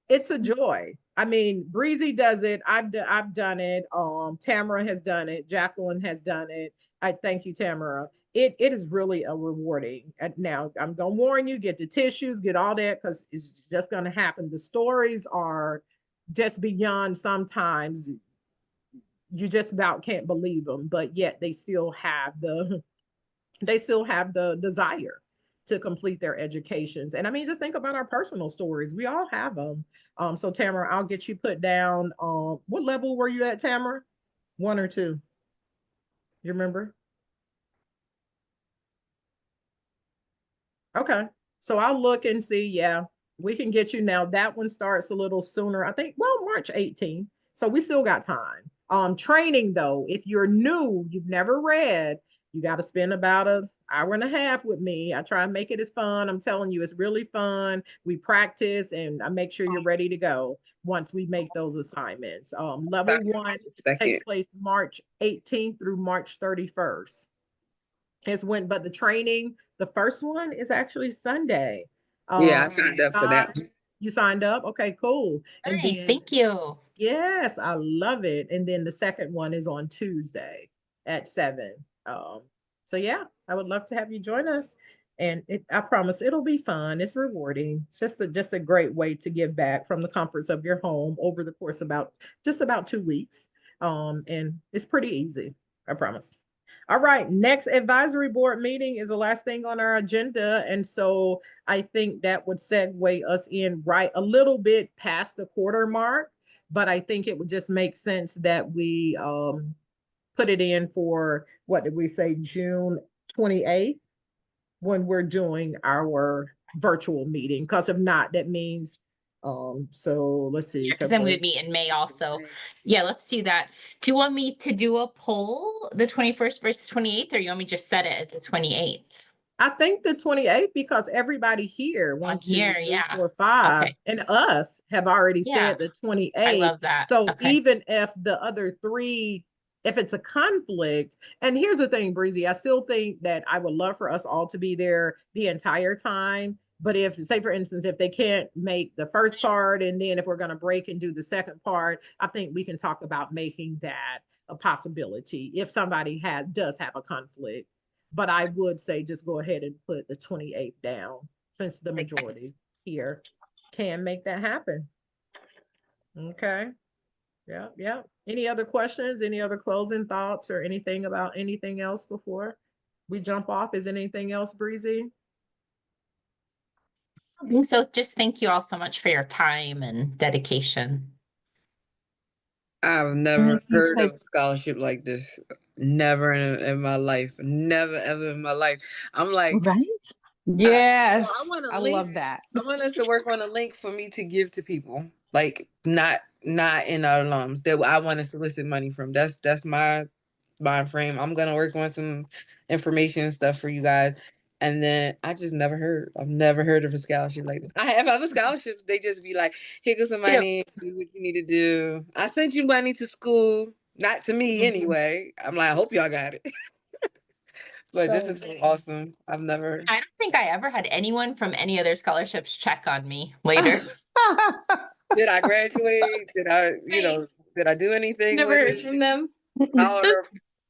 It's a joy. I mean, Breezy does it. I've done it. Tamara has done it. Jacqueline has done it. I thank you, Tamara. It is really a rewarding. Now I'm gonna warn you, get the tissues, get all that, because it's just gonna happen. The stories are just beyond sometimes you just about can't believe them, but yet they still have the desire to complete their educations. And I mean, just think about our personal stories. We all have them. So Tamara, I'll get you put down. What level were you at, Tamara? 1 or 2? You remember? Okay. So I'll look and see. Yeah, we can get you now. That one starts a little sooner. I think, well, March 18th. So we still got time. Training though, if you're new, you've never read, you got to spend about an hour and a half with me. I try and make it as fun. I'm telling you, it's really fun. We practice and I make sure you're ready to go once we make those assignments. Level 1 takes place March 18th through March 31st. But the training, the first one is actually Sunday. Yeah, I signed up for that. You signed up? Okay, cool. And Nice, then, thank you. yes, I love it. And then the second one is on Tuesday at 7. So yeah, I would love to have you join us. And I promise it'll be fun. It's rewarding. It's just a great way to give back from the comforts of your home over the course about 2 weeks. And it's pretty easy, I promise. All right, next advisory board meeting is the last thing on our agenda. And so I think that would segue us in right a little bit past the quarter mark, but I think it would just make sense that we put it in for, what did we say, June 28th, when we're doing our virtual meeting. Because if not, that means so let's see. Because then we would meet in May also. Yeah, let's do that. Do you want me to do a poll, the 21st versus 28th, or you want me to just set it as the 28th? I think the 28th, because everybody here, On here, yeah. 4, 5, Okay. and us have already Yeah. said the 28th. I love that. So Okay. even if the other 3, if it's a conflict, and here's the thing, Breezy, I still think that I would love for us all to be there the entire time. But if, say, for instance, if they can't make the first part, and then if we're going to break and do the second part, I think we can talk about making that a possibility if somebody does have a conflict. But I would say just go ahead and put the 28th down, since the majority here can make that happen. Okay. Yeah, yeah. Any other questions? Any other closing thoughts or anything about anything else before we jump off? Is anything else, Breezy? So just thank you all so much for your time and dedication. I've never think heard I- of a scholarship like this. Never in my life. Never ever in my life. I'm like, Right? Yes. I want a I link. love that. I want us to work on a link for me to give to people, like not in our alums that I want to solicit money from. That's my mind frame. I'm gonna work on some information and stuff for you guys. And then I've never heard of a scholarship like this. I have other scholarships. They just be like, here goes some money, do what you need to do. I sent you money to school, not to me anyway. I'm like, I hope y'all got it. But this is so awesome. I've never. I don't think I ever had anyone from any other scholarships check on me later. Did I graduate? Did I do anything? Never with heard it? from them. Or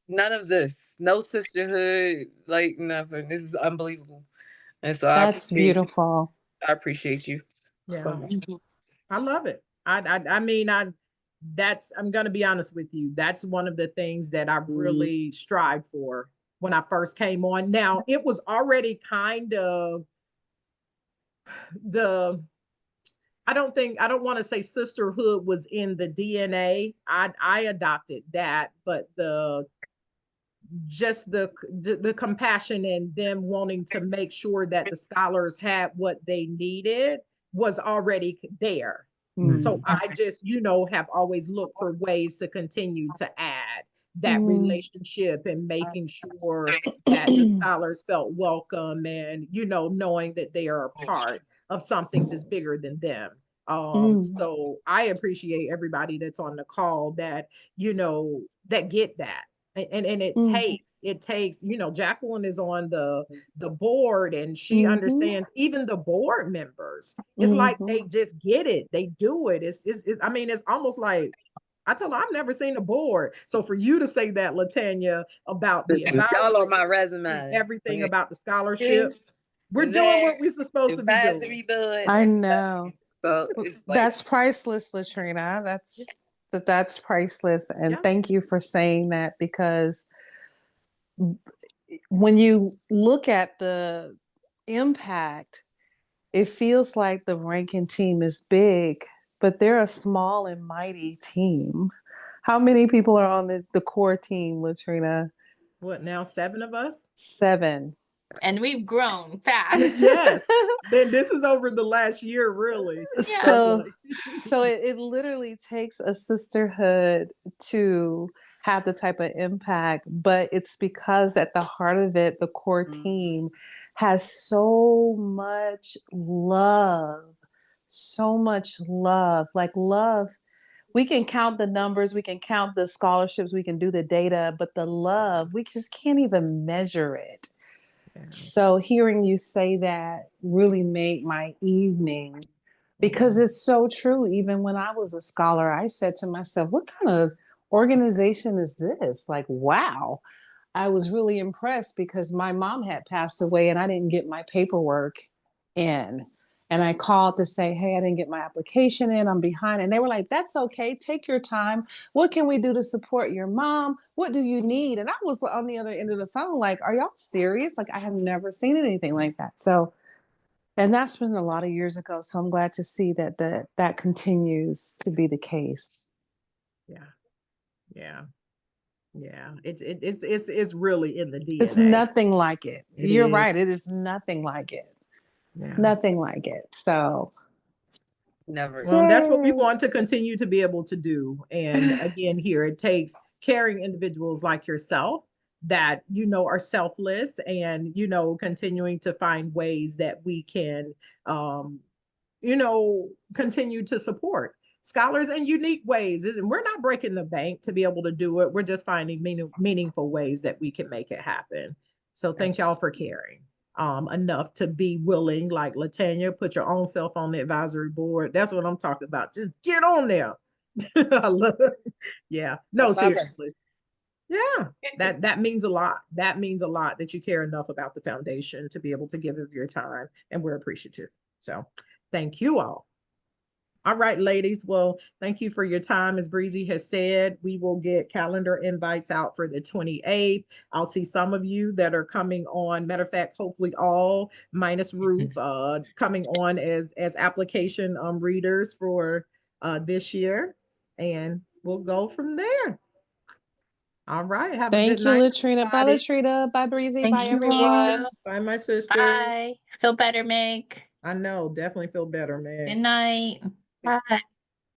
none of this. No sisterhood, like nothing. This is unbelievable. And so That's beautiful. I appreciate you. Yeah. So much. I love it. I mean, I'm gonna be honest with you. That's one of the things that I really strived for when I first came on. Now, it was already kind of the I don't want to say sisterhood was in the DNA. I adopted that, but the compassion and them wanting to make sure that the scholars had what they needed was already there. So I just, have always looked for ways to continue to add that relationship and making sure that the scholars felt welcome and, knowing that they are a part of something that's bigger than them. So I appreciate everybody that's on the call that, that get that. And it takes, Jacqueline is on the board and she understands even the board members. It's like they just get it. They do it. I mean, it's almost like I tell her I've never seen a board. So for you to say that, Latanya, about the Y'all on my and resume. everything about the scholarship, we're And doing then what we're supposed to be doing. advisory board. I know. So it's like That's priceless, Latrina. That's priceless. And Yeah. thank you for saying that, because when you look at the impact, it feels like the ranking team is big, but they're a small and mighty team. How many people are on the core team, Latrina? What now? 7 of us? 7. And we've grown fast. Yes. Then this is over the last year, really. So it literally takes a sisterhood to have the type of impact, but it's because at the heart of it, the core team has so much love. Like love, we can count the numbers, we can count the scholarships, we can do the data, but the love, we just can't even measure it. Yeah. So hearing you say that really made my evening, because it's so true. Even when I was a scholar, I said to myself, what kind of organization is this? Like, wow. I was really impressed because my mom had passed away and I didn't get my paperwork in. And I called to say, hey, I didn't get my application in. I'm behind. And they were like, that's okay. Take your time. What can we do to support your mom? What do you need? And I was on the other end of the phone like, are y'all serious? Like, I have never seen anything like that. So, and that's been a lot of years ago. So I'm glad to see that continues to be the case. Yeah. It's really in the DNA. It's nothing like it. You're is. right. It is nothing like it. Yeah. Nothing like it. So never. Well, that's what we want to continue to be able to do. And again, here it takes caring individuals like yourself that, are selfless and, continuing to find ways that we can, continue to support scholars in unique ways. And we're not breaking the bank to be able to do it. We're just finding meaningful ways that we can make it happen. So thank y'all for caring enough to be willing, like Latanya, put your own self on the advisory board. That's what I'm talking about. Just get on there. I love it. Yeah. No, seriously. Yeah. That means a lot. That means a lot that you care enough about the foundation to be able to give of your time. And we're appreciative. So thank you all. All right, ladies. Well, thank you for your time. As Breezy has said, we will get calendar invites out for the 28th. I'll see some of you that are coming on. Matter of fact, hopefully all minus Ruth coming on as application readers for this year. And we'll go from there. All right. Have a good night. Thank you, Latrina. Bye, Latrina. Bye, Breezy. Bye, everyone. Bye, my sister. Bye. Feel better, Meg. I know. Definitely feel better, man. Good night. Bye.